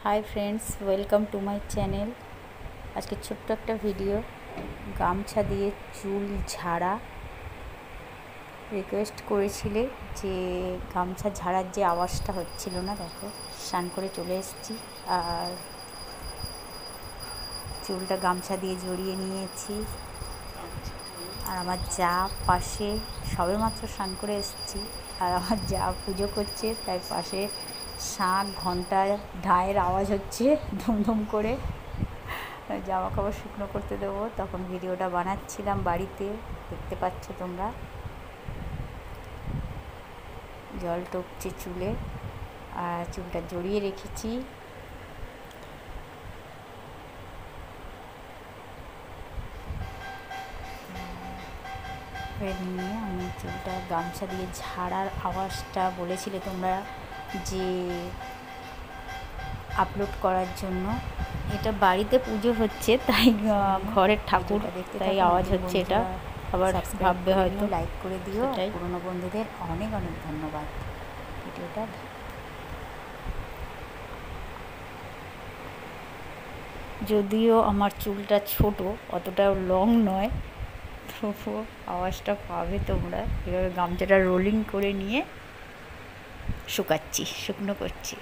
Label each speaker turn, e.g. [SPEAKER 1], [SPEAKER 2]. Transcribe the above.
[SPEAKER 1] Hi friends, welcome to my channel. আজকে ছোট্ট একটা ভিডিও, গামছা দিয়ে চুল ঝাড়া। রিকোয়েস্ট করেছিলে যে গামছা ঝাড়ার যে আওয়াজটা হচ্ছিল না, দেখো স্নান করে চলে এসেছি আর চুলটা গামছা দিয়ে জড়িয়ে নিয়েছি। আর আমার যা পাশে সবেমাত্র স্নান করে এসেছি, আর আমার যা পুজো করছে, তাই পাশে শাঁখ ঘন্টা ঢায়ের আওয়াজ হচ্ছে ধুমধুম করে। জামা কাপড় শুকনো করতে দেবো, তখন ভিডিওটা বানাচ্ছিলাম বাড়িতে, দেখতে পাচ্ছ তোমরা। জল টপছে চুলে আর চুলটা জড়িয়ে রেখেছি। নিয়ে আমি চুলটা গামছা দিয়ে ঝাড়ার আওয়াজটা বলেছিলে তোমরা যে আপলোড করার জন্য। এটা বাড়িতে পুজো হচ্ছে, তাই ঘরের ঠাকুর, তাই আওয়াজ হচ্ছে। এটা আবার ভাববে হয়তো লাইক করে দিও। পুরনো বন্ধুদের অনেক অনেক ধন্যবাদ। ভিডিওটা যদিও আমার চুলটা ছোট, অতটাও লং নয়, তবুও আওয়াজটা পাবে তোমরা। এভাবে গামছাটা রোলিং করে নিয়ে শুকাচ্ছি, শুকনো করছি।